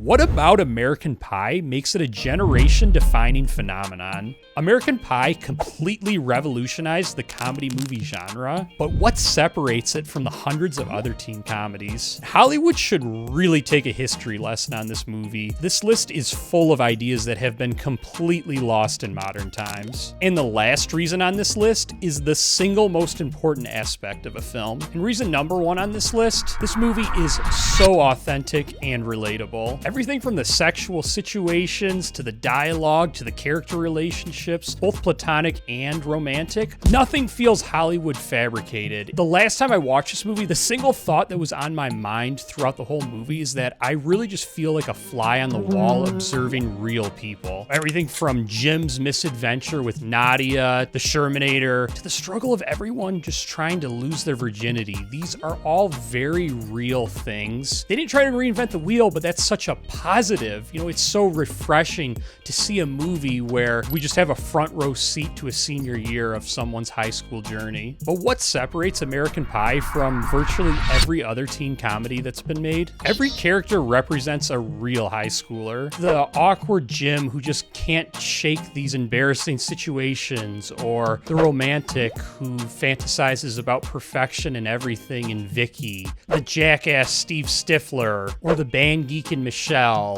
What about American Pie makes it a generation-defining phenomenon? American Pie completely revolutionized the comedy movie genre, but what separates it from the hundreds of other teen comedies? Hollywood should really take a history lesson on this movie. This list is full of ideas that have been completely lost in modern times. And the last reason on this list is the single most important aspect of a film. And reason number one on this list, this movie is so authentic and relatable. Everything from the sexual situations, to the dialogue, to the character relationships, both platonic and romantic, nothing feels Hollywood fabricated. The last time I watched this movie, the single thought that was on my mind throughout the whole movie is that I really just feel like a fly on the wall observing real people. Everything from Jim's misadventure with Nadia, the Shermanator, to the struggle of everyone just trying to lose their virginity. These are all very real things. They didn't try to reinvent the wheel, but that's such a positive. You know, it's so refreshing to see a movie where we just have a front row seat to a senior year of someone's high school journey. But what separates American Pie from virtually every other teen comedy that's been made? Every character represents a real high schooler. The awkward Jim who just can't shake these embarrassing situations, or the romantic who fantasizes about perfection and everything in Vicky, the jackass Steve Stifler, or the band geek in Michelle,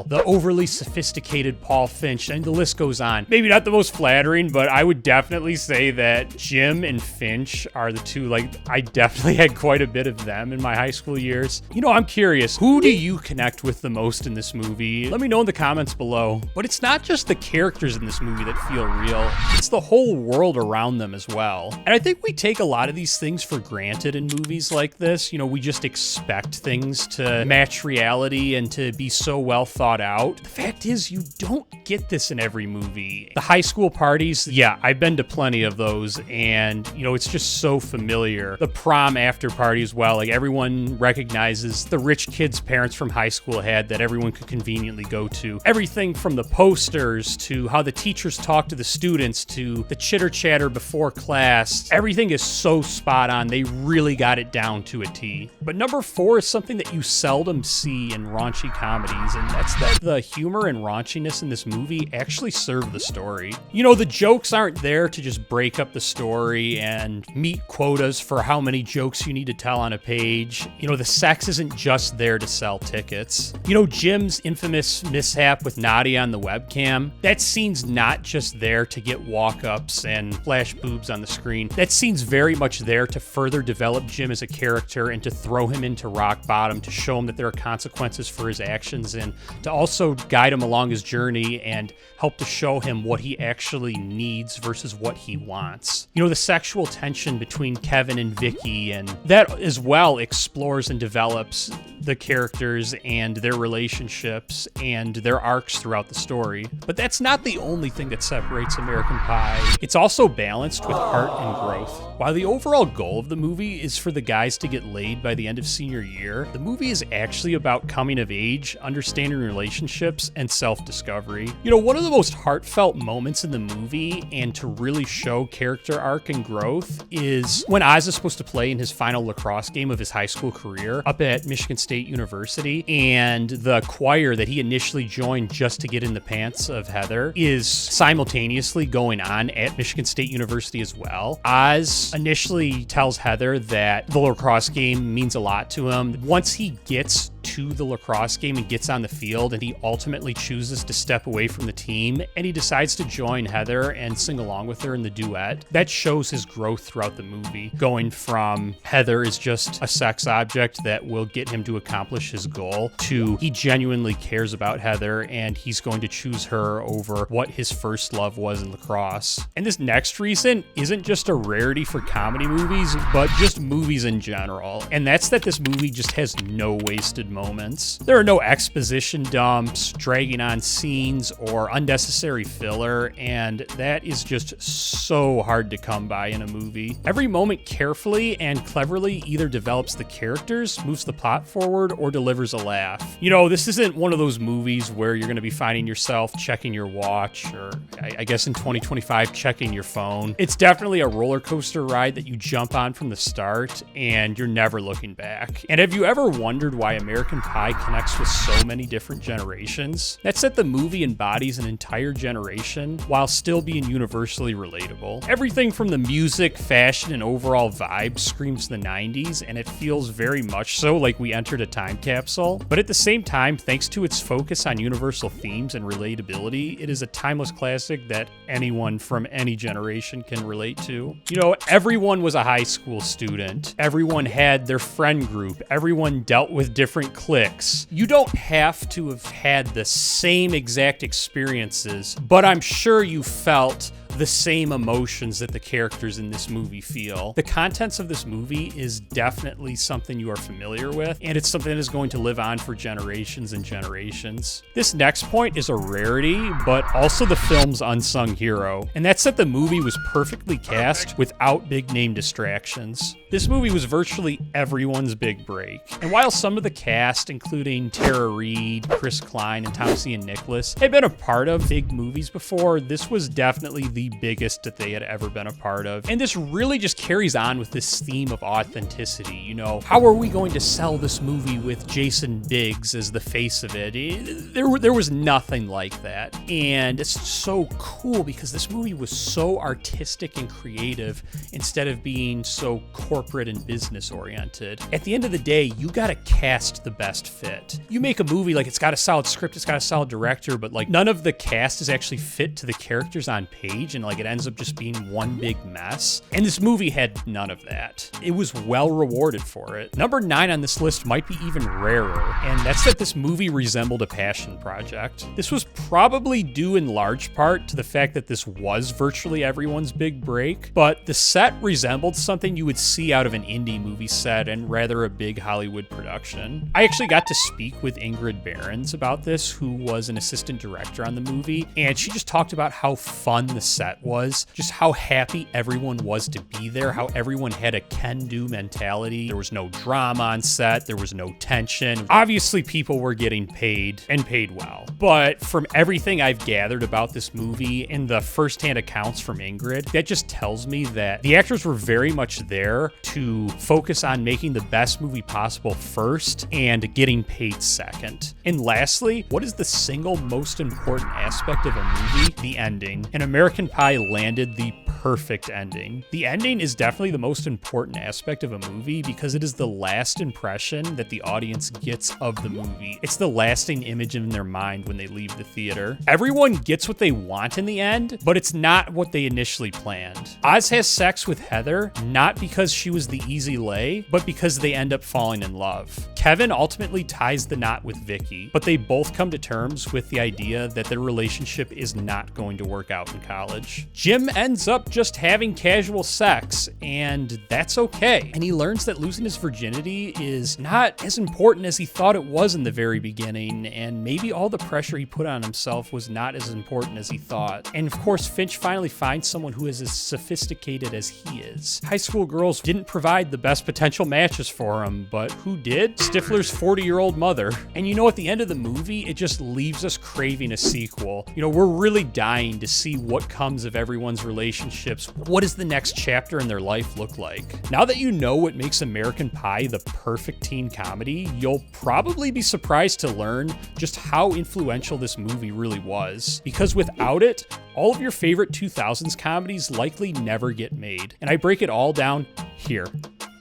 the overly sophisticated Paul Finch, and the list goes on. Maybe not the most flattering, but I would definitely say that Jim and Finch are the two, I definitely had quite a bit of them in my high school years. You know, I'm curious, who do you connect with the most in this movie? Let me know in the comments below. But it's not just the characters in this movie that feel real, it's the whole world around them as well. And I think we take a lot of these things for granted in movies like this. You know, we just expect things to match reality and to be so well thought out. The fact is, you don't get this in every movie. The high school parties, yeah, I've been to plenty of those, and you know, it's just so familiar. The prom after party as well, everyone recognizes the rich kids' parents from high school had that everyone could conveniently go to. Everything from the posters to how the teachers talk to the students to the chitter chatter before class, everything is so spot on. They really got it down to a T. But number 4 is something that you seldom see in raunchy comedies, and that's that the humor and raunchiness in this movie actually serve the story. You know, the jokes aren't there to just break up the story and meet quotas for how many jokes you need to tell on a page. You know, the sex isn't just there to sell tickets. You know, Jim's infamous mishap with Nadia on the webcam, that scene's not just there to get walk-ups and flash boobs on the screen. That scene's very much there to further develop Jim as a character and to throw him into rock bottom, to show him that there are consequences for his actions, and to also guide him along his journey and help to show him what he actually needs versus what he wants. You know, the sexual tension between Kevin and Vicky, and that as well explores and develops the characters and their relationships and their arcs throughout the story. But that's not the only thing that separates American Pie. It's also balanced with heart and growth. While the overall goal of the movie is for the guys to get laid by the end of senior year, the movie is actually about coming of age, understanding relationships, and self-discovery. You know, one of the most heartfelt moments in the movie, and to really show character arc and growth, is when Oz is supposed to play in his final lacrosse game of his high school career up at Michigan State University, and the choir that he initially joined just to get in the pants of Heather is simultaneously going on at Michigan State University as well. Oz initially tells Heather that the lacrosse game means a lot to him. Once he gets to the lacrosse game and gets on the field, and he ultimately chooses to step away from the team, and he decides to join Heather and sing along with her in the duet. That shows his growth throughout the movie, going from Heather is just a sex object that will get him to accomplish his goal, to he genuinely cares about Heather and he's going to choose her over what his first love was in lacrosse. And this next reason isn't just a rarity for comedy movies, but just movies in general, and that's that this movie just has no wasted moments. There are no exposition dumps, dragging on scenes, or unnecessary filler, and that is just so hard to come by in a movie. Every moment carefully and cleverly either develops the characters, moves the plot forward, or delivers a laugh. You know, this isn't one of those movies where you're going to be finding yourself checking your watch, or I guess in 2025, checking your phone. It's definitely a roller coaster ride that you jump on from the start, and you're never looking back. And have you ever wondered why American American Pie connects with so many different generations. That's that the movie embodies an entire generation while still being universally relatable. Everything from the music, fashion, and overall vibe screams the 90s, and it feels very much so like we entered a time capsule. But at the same time, thanks to its focus on universal themes and relatability, it is a timeless classic that anyone from any generation can relate to. You know, everyone was a high school student. Everyone had their friend group. Everyone dealt with different cliques. You don't have to have had the same exact experiences, but I'm sure you felt the same emotions that the characters in this movie feel. The contents of this movie is definitely something you are familiar with, and it's something that is going to live on for generations and generations. This next point is a rarity, but also the film's unsung hero, and that's that the movie was perfectly cast without big name distractions. This movie was virtually everyone's big break, and while some of the cast, including Tara Reid, Chris Klein, and Thomas Ian Nicholas, had been a part of big movies before, this was definitely the biggest that they had ever been a part of. And this really just carries on with this theme of authenticity. You know, how are we going to sell this movie with Jason Biggs as the face of it? There was nothing like that. And it's so cool because this movie was so artistic and creative instead of being so corporate and business oriented. At the end of the day, you gotta cast the best fit. You make a movie, like, it's got a solid script, it's got a solid director, but like none of the cast is actually fit to the characters on page, and like it ends up just being one big mess. And this movie had none of that. It was well rewarded for it. Number 9 on this list might be even rarer, and that's that this movie resembled a passion project. This was probably due in large part to the fact that this was virtually everyone's big break, but the set resembled something you would see out of an indie movie set and rather a big Hollywood production. I actually got to speak with Ingrid Behrens about this, who was an assistant director on the movie, and she just talked about how fun the set was, just how happy everyone was to be there, how everyone had a can-do mentality. There was no drama on set, there was no tension. Obviously, people were getting paid, and paid well. But from everything I've gathered about this movie and the first-hand accounts from Ingrid, that just tells me that the actors were very much there to focus on making the best movie possible first and getting paid second. And lastly, what is the single most important aspect of a movie? The ending. An American Pie landed the perfect ending. The ending is definitely the most important aspect of a movie because it is the last impression that the audience gets of the movie. It's the lasting image in their mind when they leave the theater. Everyone gets what they want in the end, but it's not what they initially planned. Oz has sex with Heather, not because she was the easy lay, but because they end up falling in love. Kevin ultimately ties the knot with Vicky, but they both come to terms with the idea that their relationship is not going to work out in college. Jim ends up just having casual sex, and that's okay. And he learns that losing his virginity is not as important as he thought it was in the very beginning, and maybe all the pressure he put on himself was not as important as he thought. And of course, Finch finally finds someone who is as sophisticated as he is. High school girls didn't provide the best potential matches for him, but who did? Stifler's 40-year-old mother. And you know, at the end of the movie, it just leaves us craving a sequel. You know, we're really dying to see what comes of everyone's relationships. What does the next chapter in their life look like? Now that you know what makes American Pie the perfect teen comedy, you'll probably be surprised to learn just how influential this movie really was. Because without it, all of your favorite 2000s comedies likely never get made. And I break it all down here.